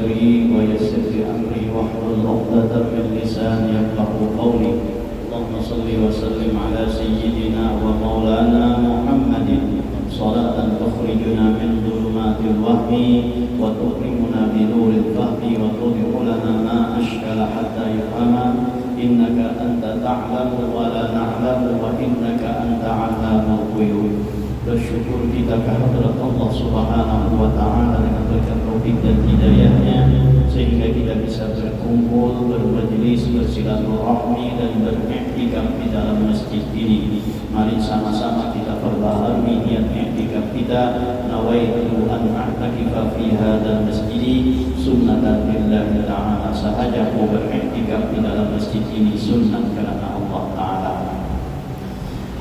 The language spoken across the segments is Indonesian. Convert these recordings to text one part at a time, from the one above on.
صدري ويسر لي أمري واحلل عقدة من لساني يفقهوا قولي. اللهم صل وسلم على سيدنا ومولانا محمد صلاة تخرجنا من ظلمات الوهم وتكرمنا بنور الفهم وتوضح لنا ما أشكل حتى يفهم. إنك أنت تعلم ولا نعلم وإنك أنت علام الغيوب. Bersyukur kita kehadirat Allah Subhanahu wa Ta'ala dengan berkat taufik dan hidayahnya, sehingga kita bisa berkumpul, bermajlis, bersilaturahmi dan beriktikaf di dalam masjid ini. Mari sama-sama kita perbaharui niat iktikaf kita. Nawaitu an a'takifa fi hadzal masjid sunnatan lillahi ta'ala. Sahaja aku beriktikaf di dalam masjid ini sunnah karena Allah Ta'ala.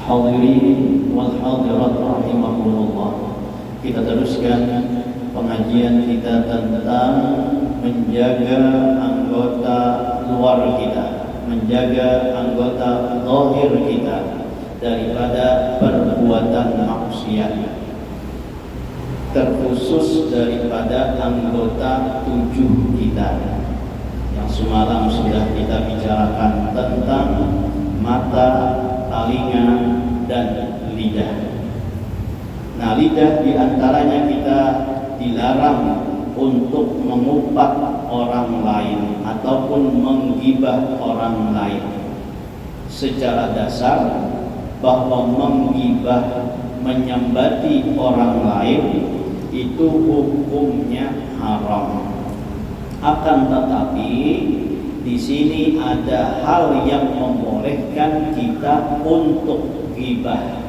Hadirin wal hadirat rahimakumullah. Kita teruskan pengajian kita tentang menjaga anggota luar kita, menjaga anggota zahir kita daripada perbuatan maksiat, terkhusus daripada anggota tujuh kita yang semalam sudah kita bicarakan tentang mata, telinga, dan lidah. Nah, lidah diantaranya kita dilarang untuk mengumpat orang lain ataupun menggibah orang lain. Secara dasar bahwa menggibah, menyambati orang lain itu hukumnya haram. Akan tetapi di sini ada hal yang membolehkan kita untuk ghibah,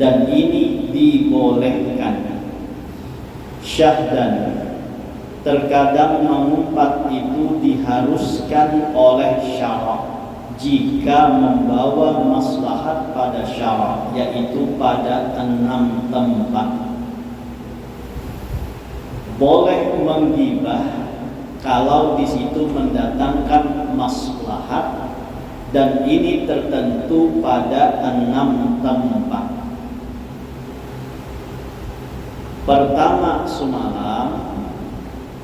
dan ini dibolehkan. Syahdan, terkadang mengumpat itu diharuskan oleh syarak jika membawa maslahat pada syarak, yaitu pada 6 tempat. Boleh menggibah kalau di situ mendatangkan maslahat, dan ini tertentu pada 6 tempat. Pertama, semalam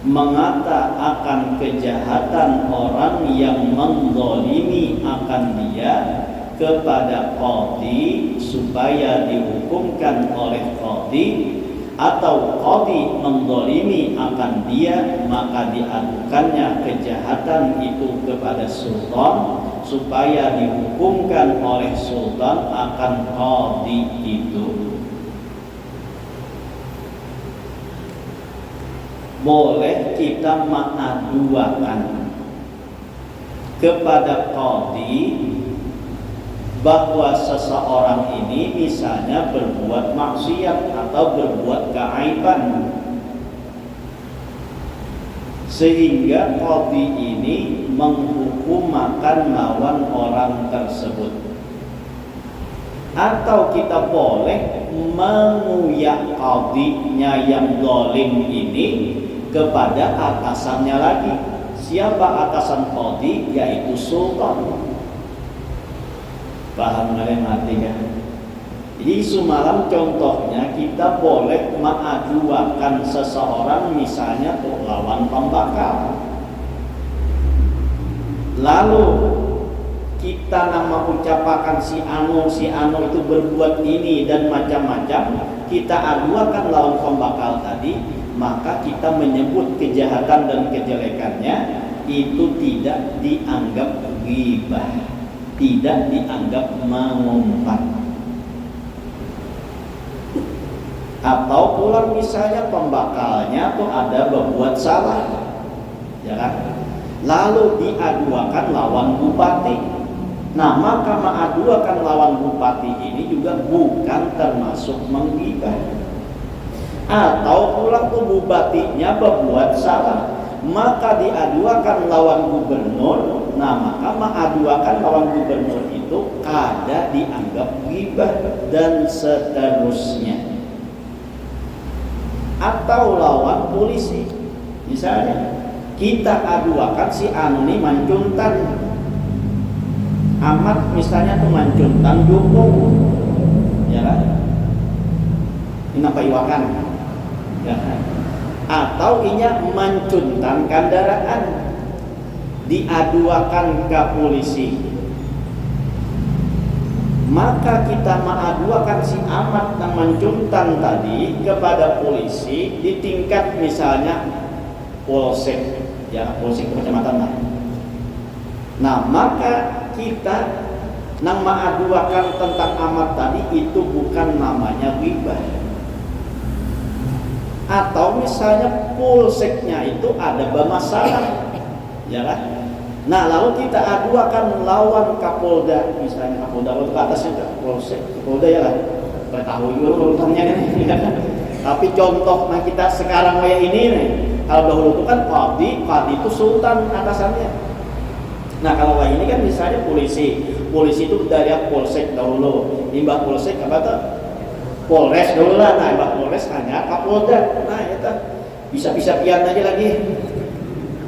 mengata akan kejahatan orang yang menzalimi akan dia kepada qadhi supaya dihukumkan oleh qadhi, atau qadhi menzalimi akan dia maka diadukannya kejahatan itu kepada sultan supaya dihukumkan oleh sultan akan qadhi itu. Boleh kita mengadukan kepada qadhi bahwa seseorang ini misalnya berbuat maksiat atau berbuat keaiban, sehingga qadhi ini menghukumakan lawan orang tersebut. Atau kita boleh menguyak qadhinya yang zalim ini kepada atasannya lagi. Siapa atasan qadhi? Yaitu sultan. Paham kalian artinya? Jadi semalam contohnya kita boleh mengadukan seseorang misalnya tuh lawan pembakar. Lalu kita nama ucapakan si anu itu berbuat ini dan macam-macam, kita adukan lawan pembakar tadi, maka kita menyebut kejahatan dan kejelekannya, itu tidak dianggap ghibah, tidak dianggap mengumpat. Atau pula misalnya pembakalnya tuh ada berbuat salah, ya kan? Lalu diadukan lawan bupati. Nah, maka mengadukan lawan bupati ini juga bukan termasuk menggibah. Atau pula tuh bupatinya berbuat salah, maka diadukan lawan gubernur. Nah, maka mengadukan lawan gubernur itu ada dianggap ghibah dan seterusnya. Atau lawan polisi, misalnya kita adukan si anu ini mancuntan amat, misalnya tuh mancuntan jukung, ya kan? Ini apa iwakan? Ya kan? atau inya mencuntan kendaraan diaduakan ke polisi, maka kita mengaduakan si Ahmad yang mencuntan tadi kepada polisi di tingkat misalnya polsek, ya polsek kecamatan lah. Nah, maka kita nang mengaduakan tentang Ahmad tadi itu bukan namanya ghibah. Atau misalnya polseknya itu ada bermasalah, ya kan? Nah, lalu kita aduakan lawan Kapolda, misalnya Kapolda itu ke atasnya polsek, Kapolda ya lah. Tahu juga urutannya kan. Tapi contoh nah kita sekarang kayak ini nih, kalau dahulu itu kan Qadi itu sultan atasannya. Nah, kalau kayak ini kan misalnya polisi itu dari polsek dahulu, imbah polsek apa tuh? Polres dulu lah, nah imbah Polres hanya Kapolda. Nah itu bisa pian aja lagi.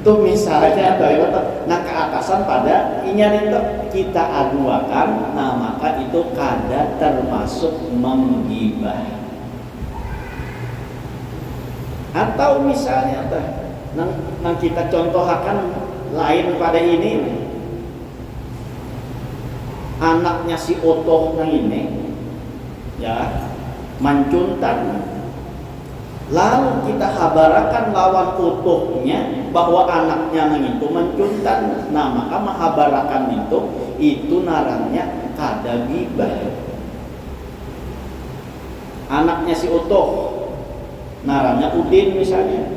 Tuh misalnya nah keatasan pada inya itu kita aduakan, nah maka itu kada termasuk menggibah. Atau misalnya nang kita contohkan lain pada ini, anaknya si Otoh nang ini, ya. Mencuntan, lalu kita habarakan lawan utuhnya bahwa anaknya nang itu mencuntan. Nah, maka mahabarakan itu narannya kada ghibah. Anaknya si utuh narannya Udin misalnya,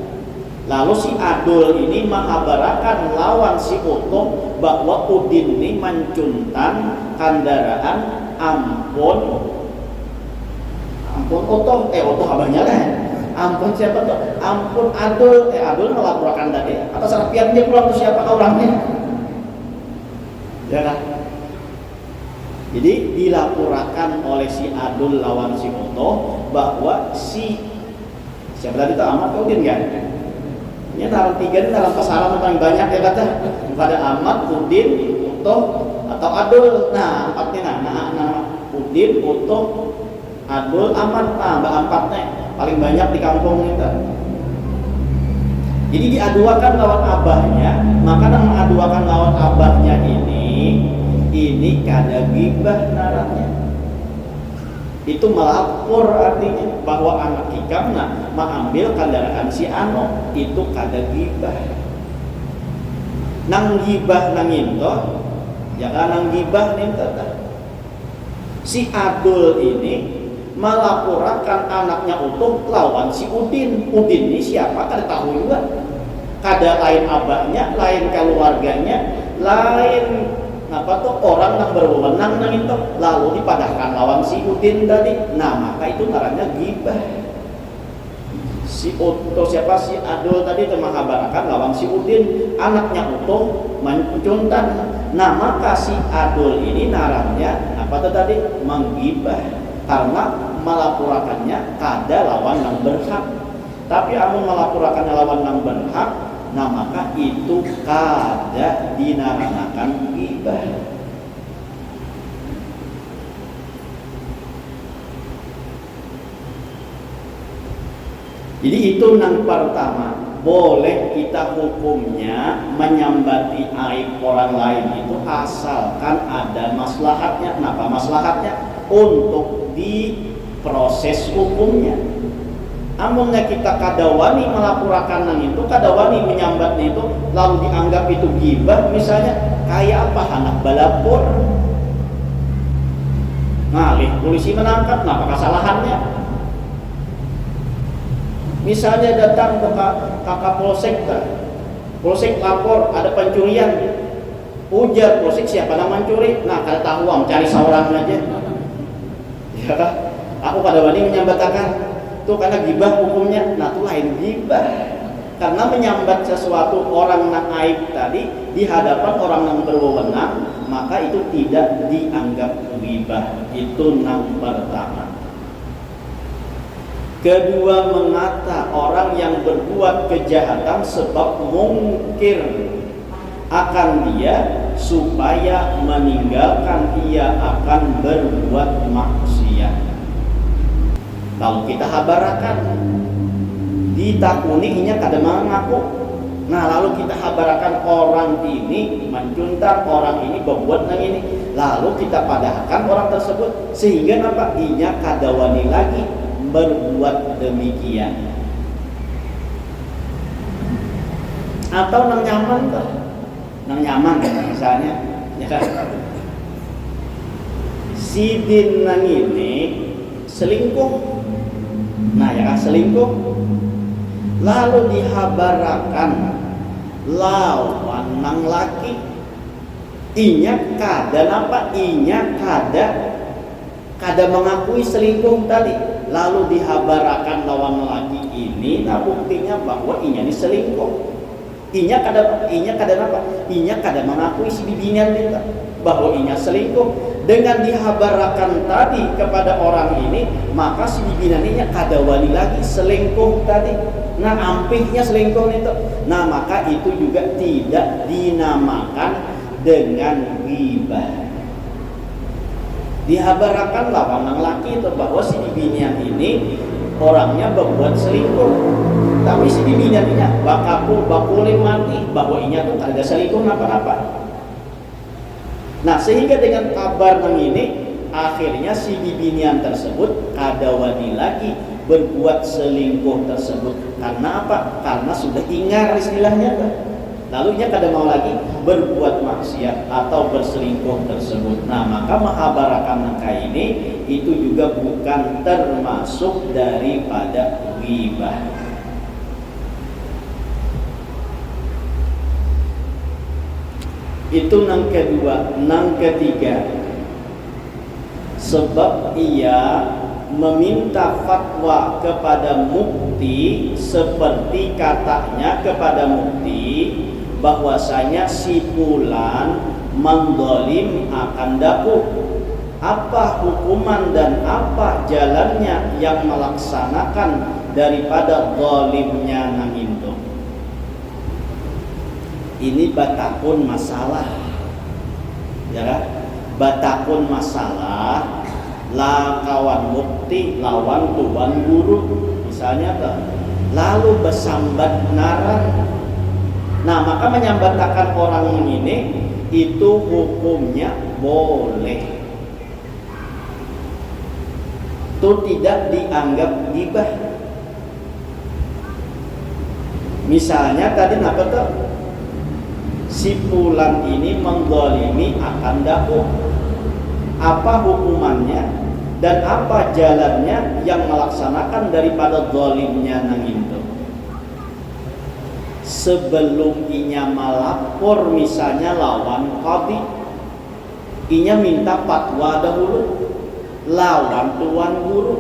lalu si Adul ini mahabarakan lawan si utuh bahwa Udin ini mencuntan kendaraan ampun Otoh abahnya kan, ampun siapa tuh, ampun Adul melaporkan tadi atas rapiannya pulang tuh siapa orangnya, ya kan? Jadi dilaporkan oleh si Adul lawan si Otoh bahwa si siapa tadi tuh Ahmad Udin kan? Ini dalam tiga ini dalam pasaran paling banyak ya kata pada Ahmad, Udin, Otoh atau Adul. Nah empatnya nah Udin, Otoh, Adul, Ahmad, mbak empatnya paling banyak di kampung kita. Jadi diaduakan lawan abahnya, maka nang mengaduakan lawan abahnya ini kada ghibah narannya. Itu melapor artinya bahwa anak ikamna mengambil kendaraan si Ano, itu kada ghibah. Nang ghibah nang into, ya kan nang ghibah ninto. Si Adul ini melaporkan anaknya utuh lawan si Udin. Udin ini siapa? Kada tahu juga. Kada lain abahnya, lain keluarganya, lain apa tuh orang yang berwenang nang itu, lalu dipadahkan lawan si Udin tadi. Nah, maka itu namanya ghibah. Si utuh siapa? Si Adul tadi menghabarakan lawan si Udin, anaknya utuh mencuntan. Nah, maka si Adul ini narannya apa tuh tadi? Menggibah. Karena melaporkannya kada lawan yang berhak. Tapi amun melaporkannya lawan yang berhak, nah maka itu kada dinaranakan ghibah. Jadi itu yang pertama, boleh kita hukumnya menyambati aib orang lain itu asalkan ada maslahatnya. Kenapa maslahatnya? Untuk di proses hukumnya. Amunnya kita kadawani melaporkan nang itu, kadawani menyambatnya itu, lalu dianggap itu ghibah, misalnya kayak apa anak balapur ngalih polisi menangkap, apa kesalahannya? Misalnya datang ke kakak polsek lapor ada pencurian, ujar polsek siapa yang mencuri, nah kada tahu cari seorang aja. Ya, aku pada wani menyambatakan itu karena ghibah hukumnya. Nah itu lain ghibah, karena menyambat sesuatu orang yang aib tadi di hadapan orang yang berwenang, maka itu tidak dianggap ghibah. Itu yang pertama. Kedua, mengata orang yang berbuat kejahatan sebab mungkir akan dia supaya meninggalkan ia akan berbuat maksiat. Lalu kita habarakan ditakuni inya kada mengaku. Nah lalu kita habarakan orang ini mencuntar, orang ini berbuat nang ini, lalu kita padahkan orang tersebut sehingga apa inya kada wani lagi berbuat demikian. Atau nang nyaman tuh, nang nyaman misalnya ya kan, si din nang ini selingkuh, nah ya kan selingkuh, lalu dihabarakan lawan nang laki, inya kada apa, inya kada mengakui selingkuh tadi, lalu dihabarakan lawan laki ini, nah buktinya bahwa inya ini selingkuh. Inya kada apa? Inya kada mengakui si bibinian itu bahwa inya selingkuh. Dengan dihabarakan tadi kepada orang ini, maka si bibinian ini kada wani lagi selingkuh tadi. Nah, ampihnya selingkuh itu. Nah, maka itu juga tidak dinamakan dengan ghibah. Dihabarakan lawan nang laki itu bahwa si bibinian ini orangnya berbuat selingkuh, tapi si bibinian ini bakulin mati bahwa inya tuh ada selingkuh apa-apa. Nah sehingga dengan kabar nang ini akhirnya si bibinian tersebut kada wani lagi berbuat selingkuh tersebut. Karena apa? Karena sudah ingar istilahnya kan. Lalu ia kada mau lagi berbuat maksiat atau berselingkuh tersebut. Nah maka menghabarakan nangka ini itu juga bukan termasuk daripada ghibah. Itu nang kedua. Nang ketiga, sebab ia meminta fatwa kepada mufti, seperti katanya kepada mufti bahwasanya si fulan mendzalim akan daku. Apa hukuman dan apa jalannya yang melaksanakan daripada zalimnya nang itu. Ini batakun masalah, ya kan? Batakun masalah lah kawan mufti lawan tuan guru misalnya tuh, lalu bersambat naran. Nah maka menyambatakan orang ini itu hukumnya boleh, itu tidak dianggap ghibah. Misalnya tadi apa tuh, si fulan ini menggolimi akan daku, apa hukumannya dan apa jalannya yang melaksanakan daripada zalimnya nang itu. Sebelum inya melapor misalnya lawan qadhi, inya minta fatwa dahulu lawan tuan guru.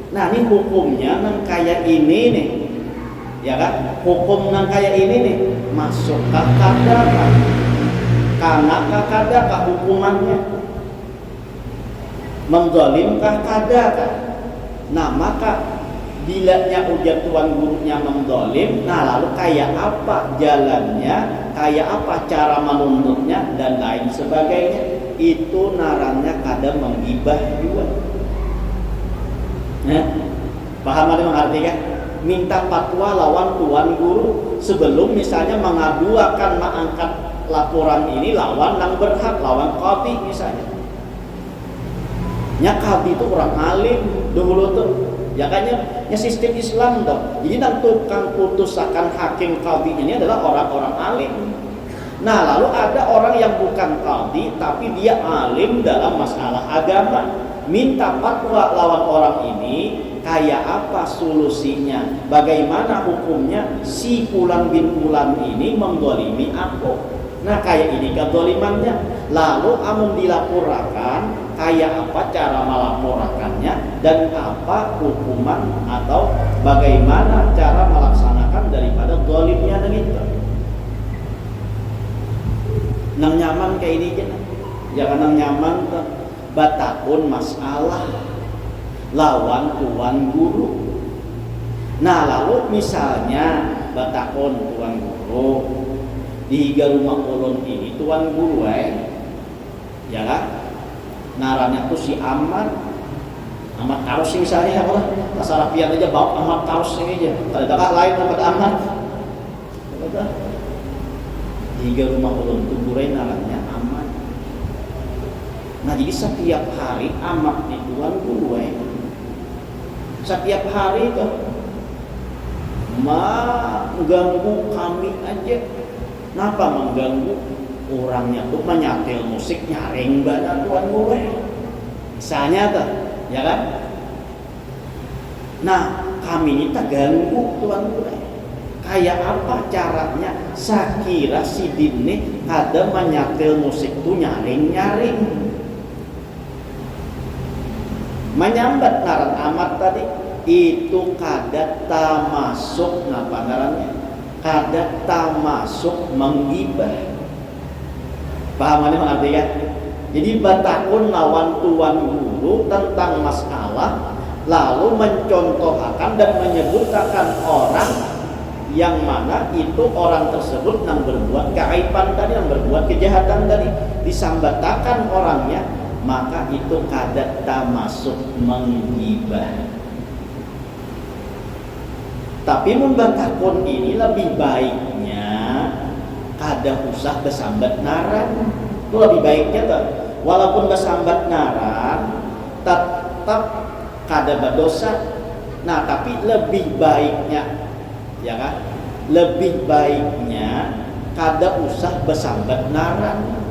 Nah ini hukumnya nang kayak ini nih, ya kan? Hukum nang kayak ini nih masuk kada kan? Karena kada kah hukumannya? Menzalimkah kada kan? Nah maka bilanya ujar tuan gurunya menzalim, nah lalu kayak apa jalannya, kayak apa cara menuntutnya dan lain sebagainya, itu narannya kada menggibah juga. Paham ada mengerti kan? Minta fatwa lawan tuan guru sebelum misalnya mengaduakan mengangkat laporan ini lawan yang berhak, lawan qadhi misalnya. Nya qadhi itu orang alim dulu tuh. Ya kayaknya sistem Islam dong. Jadi yang tukang putusakan hakim qadhi ini adalah orang-orang alim. Nah lalu ada orang yang bukan qadhi tapi dia alim dalam masalah agama, minta fatwa lawan orang ini kayak apa solusinya, bagaimana hukumnya si fulan bin fulan ini menggolimi aku. Nah kayak ini kezalimannya, lalu amun dilaporkan kayak apa cara melaporkannya dan apa hukuman atau bagaimana cara melaksanakan daripada zalimnya dan itu. Nang nyaman kayak ini aja, jangan nang nyaman tuh batakun masalah lawan tuan guru. Nah lalu misalnya batakun tuan guru di rumah ulun ini tuan guru ya kan? Naranya tuh si Aman. Amat Tarus misalnya apa lah, bahasa rapian aja bawa Amat Tarus ini aja. Ada lain daripada Amat. Jika rumah ulun itu burai narannya Amat. Nah jadi setiap hari Amat di tuan burai. Setiap hari itu mengganggu kami aja. Kenapa mengganggu? Orangnya tuh menyatil musik nyaring banget tuan gue. Misalnya tuh, ya kan? Nah, kami ini terganggu tuan gue. Kayak apa caranya? Sakira si Dini ada menyatil musik tuh nyaring-nyaring. Menyambat ngaran Amat tadi itu kada tamasuk ngapa ngarannya? Kada tamasuk menggibah. Paham ini artinya? Jadi batakun lawan tuan guru tentang masalah, lalu mencontohkan dan menyebutkan orang yang mana itu orang tersebut yang berbuat keaiban tadi, yang berbuat kejahatan tadi, disambatakan orangnya, maka itu kada tamasuk menggibah. Tapi membatakun ini lebih baiknya kada usah besambat naran. Itu lebih baiknya tuh. Walaupun besambat naran tetap kada berdosa. Nah, tapi lebih baiknya, ya kan? Lebih baiknya kada usah besambat naran.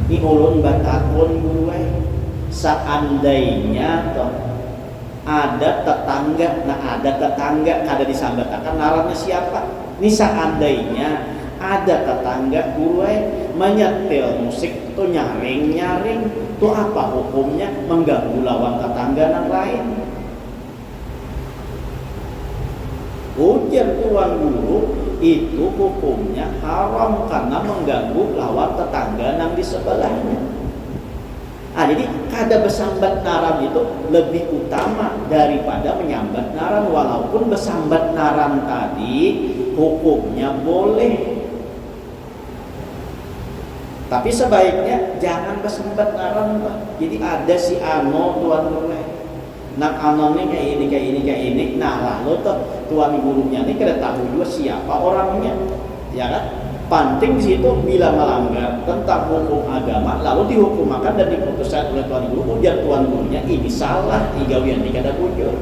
Ini ulun batakun gue. Seandainya tuh ada tetangga, nah ada tetangga kada disambatakan narannya siapa? Ini seandainya ada tetangga gue menyetel musik tuh nyaring-nyaring, tuh apa hukumnya? Mengganggu lawan tetangga yang lain. Ujar tuan guru, itu hukumnya haram karena mengganggu lawan tetangga yang di sebelahnya. Jadi kada besambat naran itu lebih utama daripada menyambat naran, walaupun besambat naran tadi hukumnya boleh. Tapi sebaiknya jangan besambat naran, Pak. Jadi ada si Ano tuan guru, nak Ano nih kayak ini. Nah lalu tuan gurunya nih kada tahu juga siapa orangnya, ya kan? Penting di situ bila melanggar tentang hukum agama lalu dihukumakan dan diputuskan oleh tuan guru, ujar tuan gurunya ini salah, igawian kada bujur.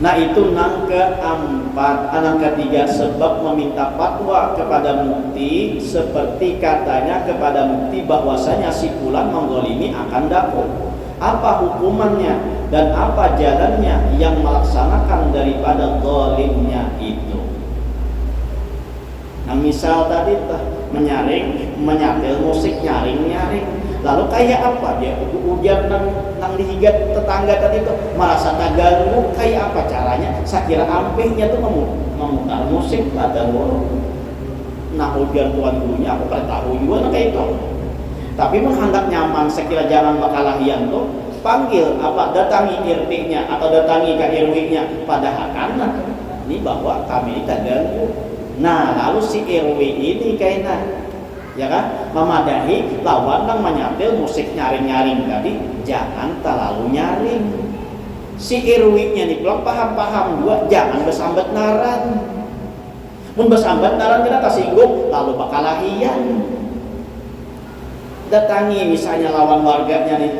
Nah itu nang keempat, nang ketiga sebab meminta fatwa kepada mufti seperti katanya kepada mufti bahwasanya si fulan menggolimi akan dakwah. Apa hukumannya dan apa jalannya yang melaksanakan daripada zalimnya itu? Nah misal tadi menyatil musik nyaring-nyaring, lalu kayak apa dia ujian nang dihigat tetangga tadi tuh merasa terganggu, kayak apa caranya? Saya kira ampehnya tuh memutar musik pada guru. Nah ujian tuan gurunya aku kan tahu juga kayak itu. Tapi menghendak nyaman, saya kira jangan bakalahian tuh panggil apa datangi RT-nya atau datangi ke RW-nya pada hakana ini bahwa kami terganggu. Nah lalu si RW ini kayaknya, ya kan, memadahi lawan yang menyatil musik nyaring-nyaring tadi jangan terlalu nyaring. Si RW-nya nih belum paham juga, jangan besambat naran. Mun besambat naran kita tersinggung lalu bakalahian. Datangi misalnya lawan warganya nih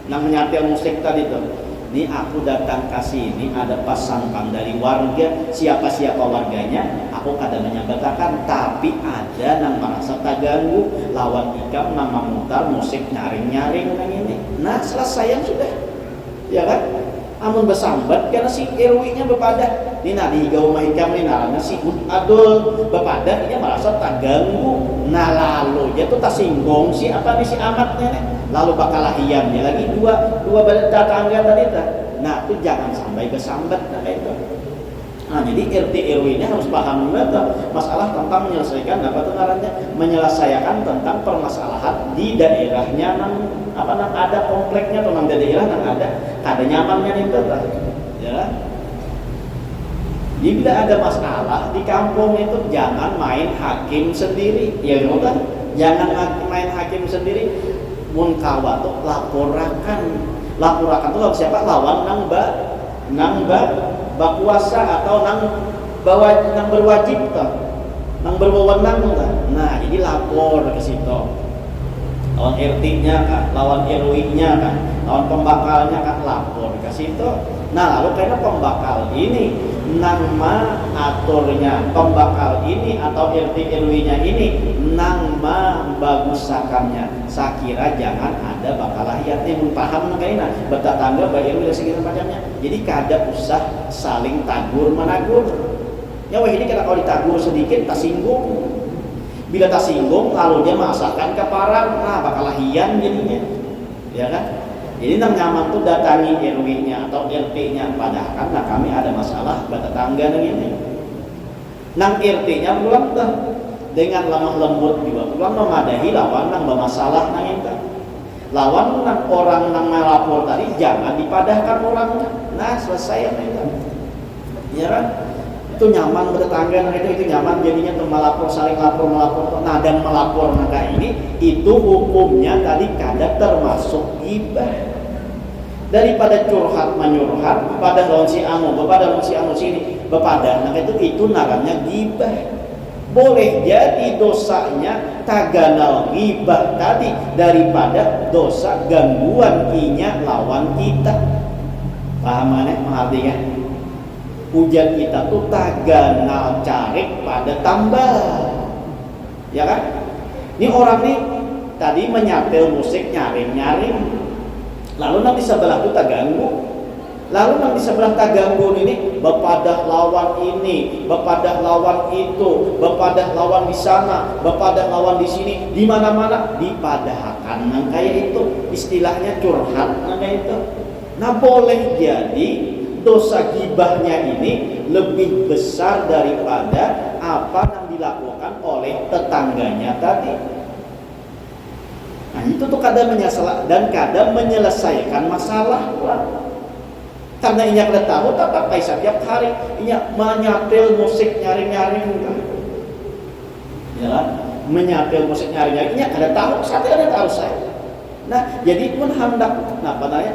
yang menyatil musik tadi tuh. Ini aku datang ke sini ada pasangkan dari warga, siapa-siapa warganya, aku kada menyambatakan, tapi ada yang merasa terganggu lawan ikam nama mutar musik nyaring-nyaring ini. Nah selesai yang sudah, ya kan? Amun besambat karena si RW-nya bepadah. Ini nadi gau mahikam ini narana si adul bepadah, dia merasa terganggu. Nah lalu dia tuh tersinggung si apa nih si amatnya nih. Lalu bakalahian dia lagi dua tetangga tadi tuh. Nah itu jangan sampai besambat kayak itu. Nah jadi RT RW ini harus paham juga masalah tentang menyelesaikan menyelesaikan tentang permasalahan di daerahnya nang ada kompleknya atau nang daerah nang ada nyamannya itu ya. Jadi bila ada masalah di kampung itu jangan main hakim sendiri, ya kan? Jangan main hakim sendiri. Munkawa tuh laporakan tuh siapa? Lawan nang bakuasa atau nang berwajib tuh, nang berwenang tuh. Nah, jadi lapor ke situ. Lawan RT-nya kan, lawan RW-nya kan, lawan pembakalnya kan lapor ke situ. Nah, lalu karena pembakal ini nama aturnya, pembakal ini atau RT RW-nya ini nama bagusakannya. Saya kira jangan ada bakal lahirnya paham kayaknya bertetangga bayar dan segala macamnya. Jadi kada usah saling tagur menagur. Ya wah ini kalau ditagur sedikit tak singgung. Bila tak singgung lalu dia masakan keparang, nah bakal lahian jadinya. Ya kan? Jadi nang nyaman tuh datangi RW-nya atau RT-nya, padahal kan nah kami ada masalah bertetangga dengan ini. Nang RT-nya pulang tuh dengan lemah lembut juga pulang memadahi lawan nang bermasalah nang itu. Lawan nang orang nang melapor tadi jangan dipadahkan orangnya. Nah selesai apa itu? Ya kan? Itu nyaman bertetangga, itu nyaman jadinya melapor, saling melapor. Nah dan melapor maka ini itu hukumnya tadi kada termasuk ghibah. Daripada curhat menyurhat pada lawan si anu, kepada lawan si anu sini bepada, nah itu namanya ghibah. Boleh jadi dosanya taganal ghibah tadi daripada dosa gangguan inya lawan kita. Paham aneh mengartikan? Hujan kita tuh taganal carik pada tambah, ya kan? Ini orang nih tadi menyatel musik nyaring, lalu nanti sebelah tuh tak ganggu, lalu nanti sebelah tak ganggu ini bepadah lawan ini, bepadah lawan itu, bepadah lawan di sana, bepadah lawan di sini, di mana-mana dipadahkan, nah kayak itu istilahnya curhat, nah kayak itu. Nah boleh jadi dosa gibahnya ini lebih besar daripada apa yang dilakukan oleh tetangganya tadi. Nah itu tuh kadang kadang menyelesaikan masalah pula. Karena inya kada tahu tak pakai setiap hari inya menyatel musik nyaring-nyaring kan. Ya kan? Menyatel musik nyaring-nyaring inya kada tahu, saya kada tahu saya. Nah, jadi pun hendak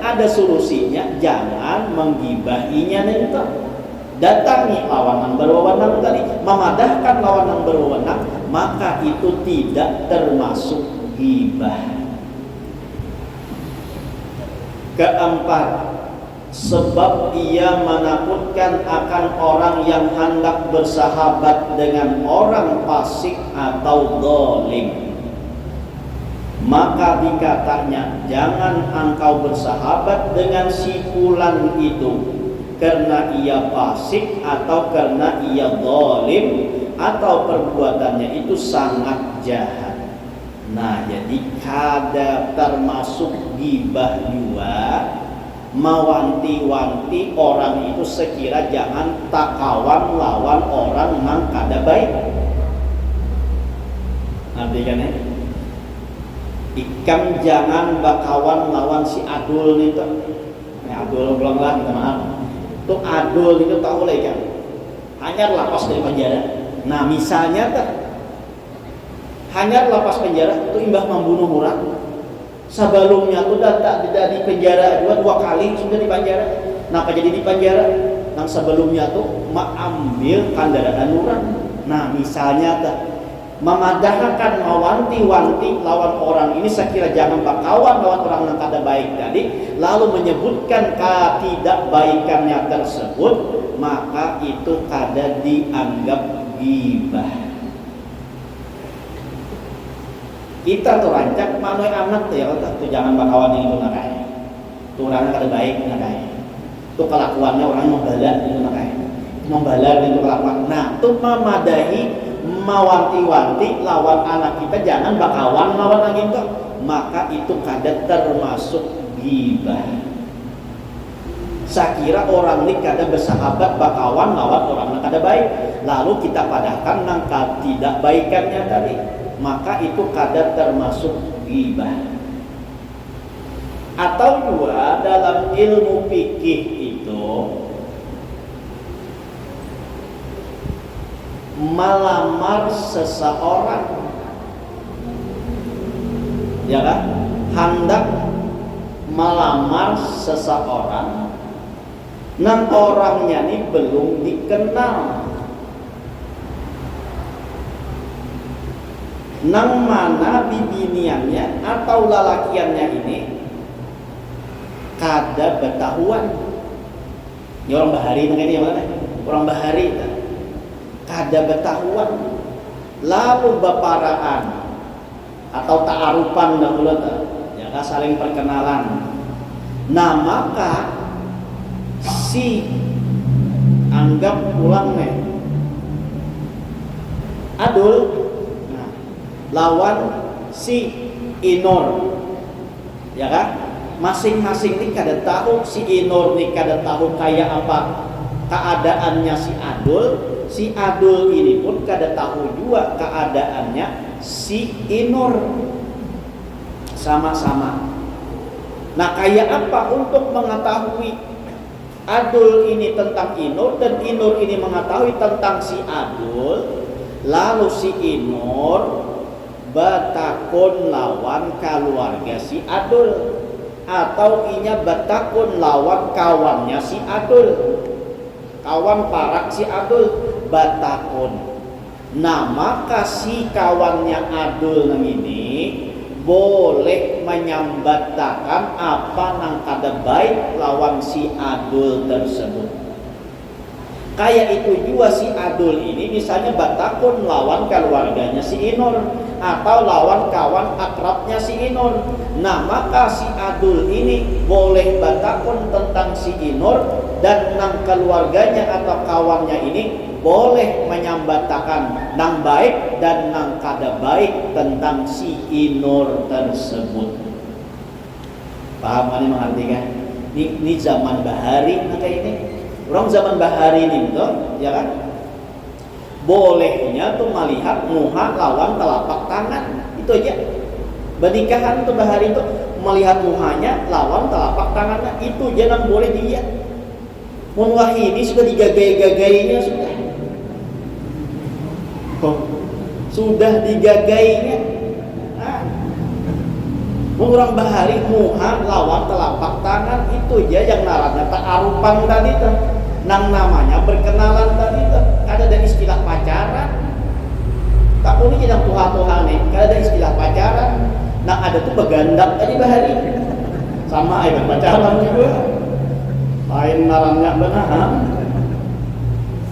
ada solusinya, jangan menggibahinya itu. Datangi lawan yang berwenang tadi, memadahkan lawan yang berwenang, maka itu tidak termasuk ghibah. Keempat, sebab ia menakutkan akan orang yang hendak bersahabat dengan orang fasik atau zalim. Maka dikatanya, jangan engkau bersahabat dengan si fulan itu karena ia fasik atau karena ia zalim atau perbuatannya itu sangat jahat. Nah, jadi kada termasuk ghibah juga mewanti-wanti orang itu sekira jangan takawan lawan orang yang kada baik. Artinya ikam jangan bakawan lawan si adul itu. Adul belum lah, minta maaf. Itu adul itu tahu lah kan. Hanya lapas dari penjara. Nah misalnya hanya lapas penjara itu imbah membunuh orang. Sebelumnya tuh tidak di penjara dua kali sudah di penjara. Kenapa jadi di penjara? Yang sebelumnya tuh mengambil kendaraan orang. Nah misalnya memadahkan mewanti-wanti lawan orang ini sekira jangan bakawan lawan orang yang kada baik tadi, lalu menyebutkan ketidakbaikannya tersebut, maka itu kada dianggap ghibah. Kita tuh rancak manoi amat ya, tuh jangan bakawan itu nakai. Tuh orang kada baik nakai. Tuh kelakuannya orang membalar itu nakai. Membalar itu kelakuan. Nah, tuh memadahi mewanti-wanti lawan anak kita jangan bakawan lawan anak itu, maka itu kada termasuk ghibah. Saya kira orang ini kada bersahabat bakawan lawan orang yang kada baik, lalu kita padahkan nang tidak baikannya tadi, maka itu kada termasuk ghibah. Atau juga dalam ilmu fikih itu melamar seseorang, ya kan? hendak melamar seseorang, nang orangnya ini belum dikenal, nang mana bibiniannya atau lalakiannya ini kada betahuan. Ini orang bahari ini yang mana? Orang bahari kada betahuan. Lalu baparaan atau ta'arupan dahulu ya saling perkenalan. Nah maka si anggap pulang nih Adul, nah, lawan si Inor, ya kan? Masing-masing nih kada tahu, si Inor nih kada tahu kayak apa keadaannya si Adul, si Adul ini pun kada tahu juga keadaannya si Inor, sama-sama. Nah kayak apa untuk mengetahui Adul ini tentang Inor dan Inor ini mengetahui tentang si Adul, lalu si Inor batakun lawan keluarga si Adul, atau inya batakun lawan kawannya si Adul, kawan parak si Adul batakun. Nah maka si kawannya Adul ini boleh menyambatakan apa nang kada baik lawan si Adul tersebut. Kayak itu juga si Adul ini misalnya batakun lawan keluarganya si Inor atau lawan kawan akrabnya si Inor. Nah maka si Adul ini boleh batakun tentang si Inor, dan nang keluarganya atau kawannya ini boleh menyambatakan nang baik dan nang kada baik tentang si Inor tersebut. Paham kan mengartikan? Ini zaman bahari kayak ini. Orang zaman bahari ini tuh, ya kan? Bolehnya tuh melihat muha lawan telapak tangan. Itu aja. Bernikahan tuh bahari itu melihat muhanya lawan telapak tangannya, itu jangan boleh dilihat. Mun wahidi sudah digagai-gagainya sudah. Sudah digagainya. Nah, orang bahari muha lawan telapak tangan, itu aja yang naranya ta'arupan tadi tuh. Nang namanya berkenalan tadi tuh. Ada dari istilah pacaran. Tak boleh jadi tuha-tuha nih. Ada istilah pacaran. Nah ada tuh begandak tadi bahari. Sama aja pacaran juga. Lain naranya benar.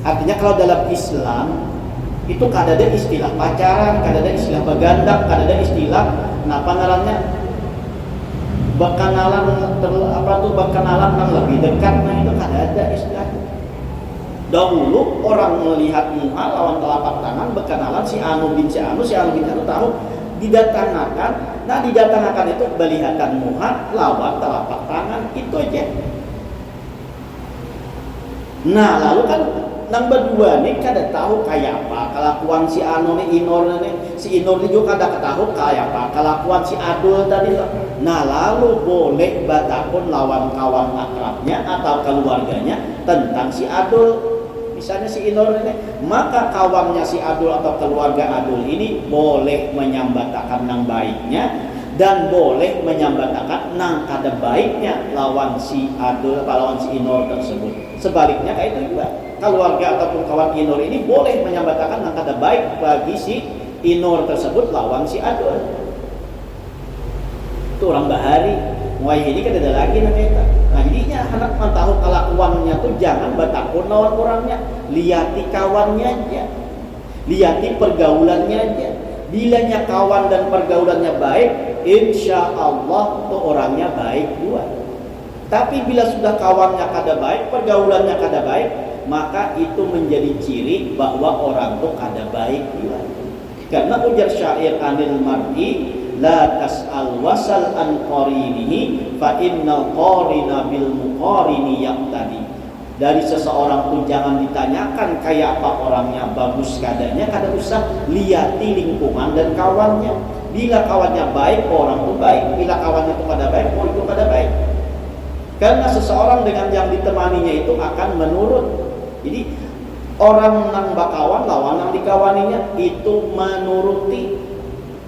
Artinya kalau dalam Islam itu kada ada istilah pacaran, kada ada istilah begandak, kada ada istilah apa namanya berkenalan yang lebih dekat. Nah itu kada ada istilah. Dahulu orang melihat muha lawan telapak tangan berkenalan si Anu bin si Anu tahu didatangkan. Nah didatangkan itu belihatan muha lawan telapak tangan, itu aja. Nah lalu kan nang berdua nih kada tahu kayak apa kelakuan si Anu nih Inor nih, si Inor nih juga kada tahu kayak apa kelakuan si Adul tadi. Nah lalu boleh batakun lawan kawan akrabnya atau keluarganya tentang si Adul. Misalnya si Inor ini, maka kawannya si Adul atau keluarga Adul ini boleh menyambatakan nang baiknya dan boleh menyambatakan nang kada baiknya lawan si Adul atau lawan si Inor tersebut. Sebaliknya kayak itu juga, keluarga ataupun kawan Inor ini boleh menyambatakan nang kada baik bagi si Inor tersebut lawan si Adul. Itu orang bahari. Mulai ini kan ada lagi nanti. Nah jadinya anak tahu kelakuannya tuh jangan batakun lawan orangnya, lihati kawannya aja, lihati pergaulannya aja. Bilanya kawan dan pergaulannya baik, insya Allah tuh orangnya baik juga. Tapi bila sudah kawannya kada baik, pergaulannya kada baik, maka itu menjadi ciri bahwa orang tuh kada baik juga. Karena ujar syair anil mar'i la tas'al wasal an qarinihi fa innal qarina bil muqarini yaqtadi. Dari seseorang pun jangan ditanyakan kayak apa orangnya, bagus kadanya, kada usah lihati lingkungan dan kawannya. Bila kawannya baik, orang itu baik. Bila kawannya itu kada baik, orang itu kada baik. Karena seseorang dengan yang ditemaninya itu akan menurut. Jadi orang nang bakawan lawan nang dikawaninya itu menuruti.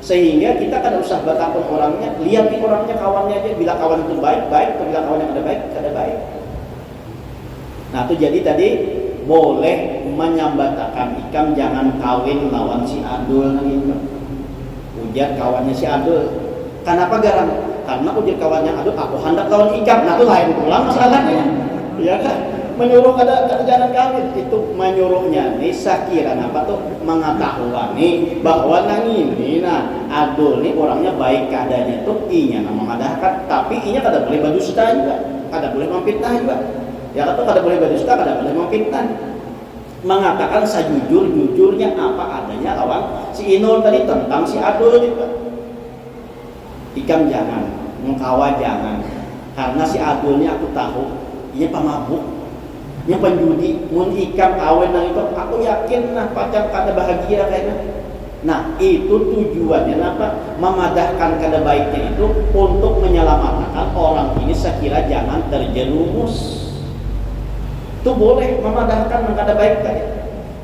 Sehingga kita kada usah batapun orangnya, lihat di orangnya, kawannya aja. Bila kawan itu baik, baik. Bila kawannya kada baik, kada baik. Nah itu jadi tadi boleh menyambatakan ikam jangan kawin lawan si Adul gitu. Ujar kawannya si Adul. Kenapa garam? Karena ujar kawannya Adul, aku hendak lawan ikam. Nah itu lain pulang masalahnya. Ya kan? Menyuruh kada jangan kawin itu menyuruhnya nih sakiran apa tuh mengetahui bahwa nang ini Adul nih orangnya baik keadaannya tuh inya mengadakan, tapi inya kada boleh berdusta juga, kada boleh memfitnah juga. Ya kan tuh kada boleh berdusta, kada boleh memfitnah. Mengatakan sejujur-jujurnya apa adanya lawan si Inul tadi tentang si Adul juga. Ikam jangan, mengkawa jangan, karena si Adul ini aku tahu inya pemabuk. Yang penjudi, mun ikam kawin nang itu, aku yakin pacar kada bahagia kayaknya. Nah itu tujuannya apa? Memadahkan kada baiknya itu untuk menyelamatkan orang ini sekira jangan terjerumus. Itu boleh memadahkan kada baik tadi.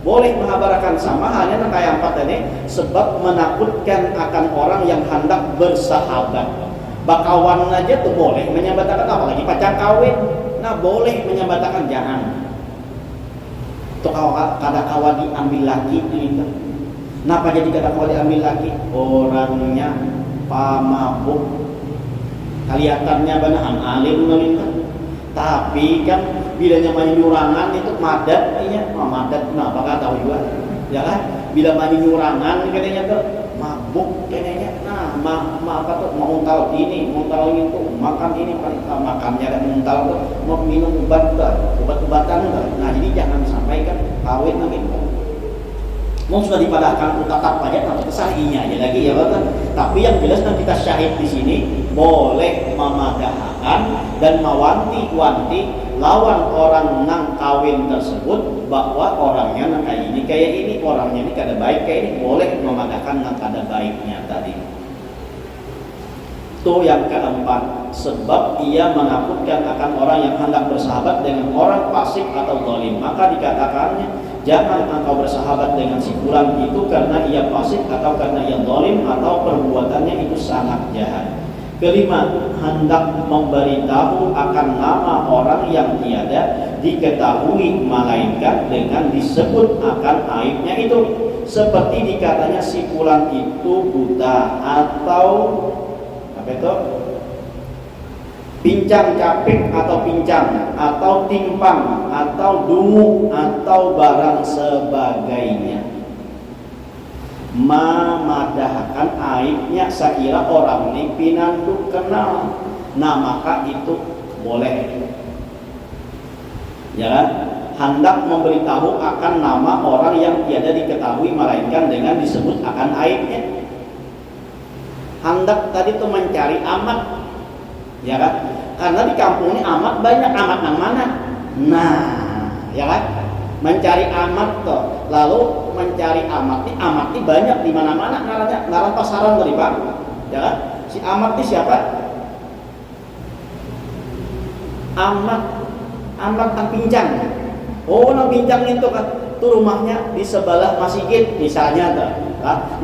Boleh mengabarakan sama halnya nang kayak empat tadi, sebab menakutkan akan orang yang hendak bersahabat. Bakawan aja tuh boleh menyambatakan, apalagi pacar kawin. Nah boleh menyambatakan jangan. Tuh kada kawan diambil lagi gitu. Kenapa jadi kada kawan diambil lagi? Orangnya pamabuk. Kelihatannya banahan alim gitu. Tapi kan bilanya main nyurangan itu madat iya, madat kenapa enggak tahu juga. Ya kan? Bila main nyurangan katanya tuh mabuk kayaknya. Nah, apa tuh mau untal ini, mau untal itu, makan ini, makannya dan untal tuh mau minum obat-obatan tuh. Nah, jadi jangan sampaikan kawin lagi. Mau sudah dipadahkan tatap aja, tapi kesahinya aja lagi ya kan. Tapi yang jelas nanti kita syahid di sini boleh memadahkan dan mewanti-wanti lawan orang nang kawin tersebut bahwa orangnya nang kayak ini, orangnya ini kada baik kayak ini, boleh memadahkan nang kada baiknya tadi. Itu yang keempat, sebab ia menakutkan akan orang yang hendak bersahabat dengan orang fasik atau zalim, maka dikatakannya jangan engkau bersahabat dengan si fulan itu karena ia fasik atau karena ia zalim atau perbuatannya itu sangat jahat. Kelima, hendak memberitahu akan nama orang yang tiada diketahui melainkan dengan disebut akan aibnya itu, seperti dikatanya si fulan itu buta atau apa itu? Pincang capik atau pincang atau timpang atau dungu atau barang sebagainya. Memadahkan aibnya sekira orang ini pinandu kenal. Nah maka itu boleh. Ya kan? Hendak memberitahu akan nama orang yang tiada diketahui melainkan dengan disebut akan aibnya. Hendak tadi itu mencari amat. Ya kan? Karena di kampung ini amat banyak, amat yang mana? Nah, ya kan? Mencari amat toh. Lalu mencari amat ini banyak di mana-mana ngarannya, ngaran pasaran tadi Pak. Ya kan? Si amat ini siapa? Amat yang pincang. Oh, nang pincang itu kan tuh rumahnya di sebelah masjid misalnya toh.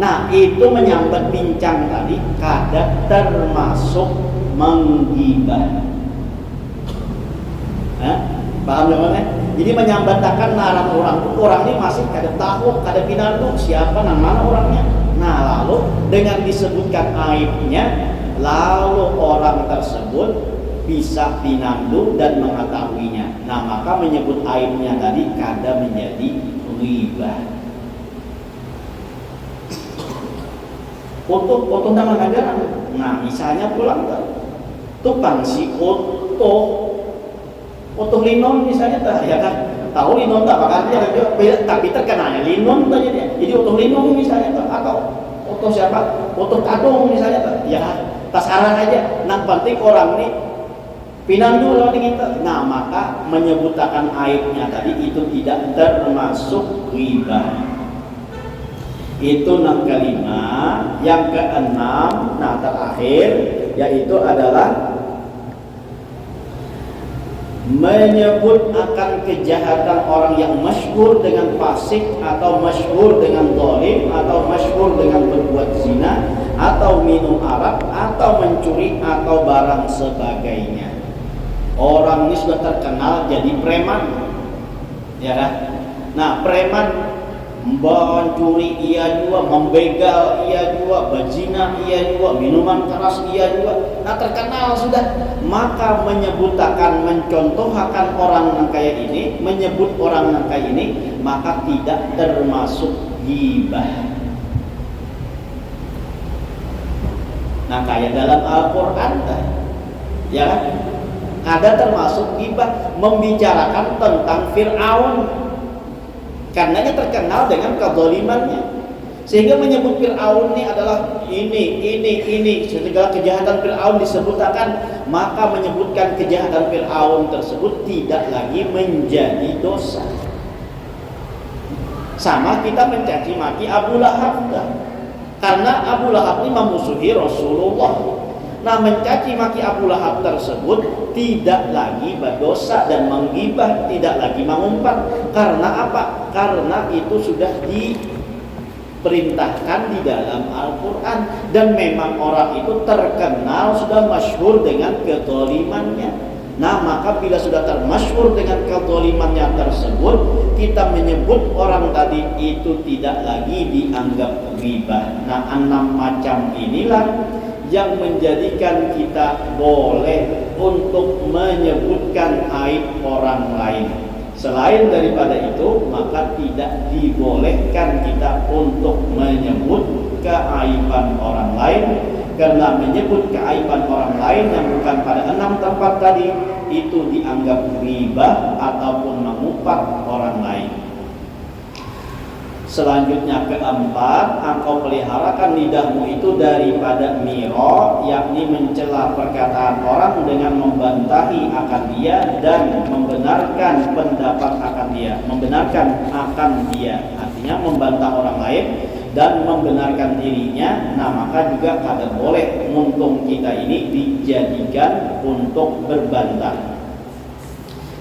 Nah, itu menyambat pincang tadi kada termasuk menggibah. Paham jawabannya? Jadi menyambatakan narang orang ini masih kada tahu, kada pinandu siapa nang mana orangnya. Nah lalu dengan disebutkan aibnya, lalu orang tersebut bisa pinandu dan mengetahuinya. Nah maka menyebut aibnya tadi kada menjadi ghibah. Foto nama negara. Nah misalnya pulang tukang si foto linon misalnya ya kan, tahu linon tak pakatnya tapi terkenanya linon tanya dia. Jadi foto linon misalnya atau foto siapa, foto kadung misalnya ya kan, tasaran aja. Nah penting orang ini pinandu lawan kita. Nah maka menyebutkan aibnya tadi itu tidak termasuk ghibah. Itu yang kelima. Yang keenam, nah terakhir yaitu adalah menyebut akan kejahatan orang yang masyhur dengan fasik atau masyhur dengan zalim atau masyhur dengan berbuat zina atau minum arak, atau mencuri, atau barang sebagainya. Orang ini sudah terkenal jadi preman, ya kan? Nah, preman mencuri iya juga, membegal iya juga, berzina iya juga, minuman keras iya juga. Nah, terkenal sudah. Maka menyebutakan, mencontohkan orang yang kayak ini, menyebut orang yang kayak ini, maka tidak termasuk ghibah. Nah, kayak dalam Al-Quran, ya kan? Ada termasuk ghibah, membicarakan tentang Fir'aun, karenanya terkenal dengan kezalimannya, sehingga menyebut Fir'aun ini adalah ini segala kejahatan Fir'aun disebutkan, maka menyebutkan kejahatan Fir'aun tersebut tidak lagi menjadi dosa. Sama kita mencaci maki Abu Lahab, karena Abu Lahab ini memusuhi Rasulullah. Nah, mencaci maki Abu Lahab tersebut tidak lagi berdosa dan menggibah, tidak lagi mengumpat. Karena apa? Karena itu sudah diperintahkan di dalam Al-Quran, dan memang orang itu terkenal, sudah masyhur dengan kezalimannya. Nah, maka bila sudah termasyhur dengan kezalimannya tersebut, kita menyebut orang tadi itu tidak lagi dianggap ghibah. Nah, 6 macam inilah yang menjadikan kita boleh untuk menyebutkan aib orang lain. Selain daripada itu, maka tidak dibolehkan kita untuk menyebut keaiban orang lain, karena menyebut keaiban orang lain yang bukan pada 6 tempat tadi itu dianggap ghibah ataupun mengumpat orang lain. Selanjutnya keempat, engkau peliharakan lidahmu itu daripada miro, yakni mencela perkataan orang dengan membantahi akan dia dan membenarkan pendapat akan dia, membenarkan akan dia, artinya membantah orang lain dan membenarkan dirinya. Nah, maka juga kada boleh untuk kita ini dijadikan untuk berbantah.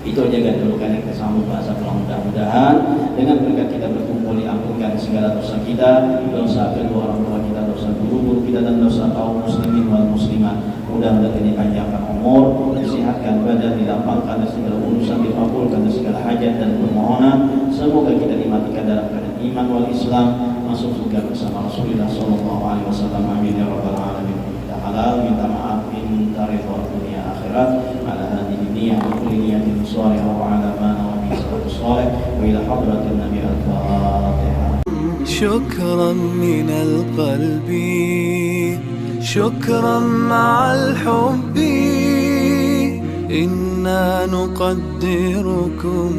Itu aja dulu kan yang kesambung bahasa pulang. Mudah-mudahan dengan berkat kita berkumpul diampunkan segala dosa kita, dosa kedua orang tua kita, dosa guru kita, dan dosa kaum muslimin wal muslimat. Mudah-mudahan dipanjangkan umur, disehatkan badan, dilapangkan segala urusan, dikabulkan segala hajat dan permohonan. Semoga kita dimatikan dalam keadaan iman wal Islam, masuk surga bersama Rasulullah sallallahu alaihi wasallam. Amin ya rabbal alamin. Kita halal, minta maaf, minta ridha dunia akhirat. Ala hadhihi niyyah wa kulli niyatin salihah wa ala ma nawa bi salatu salih wa ila hadratin nabi al-fatihah. شكرا من القلب شكرا مع الحب إنا نقدركم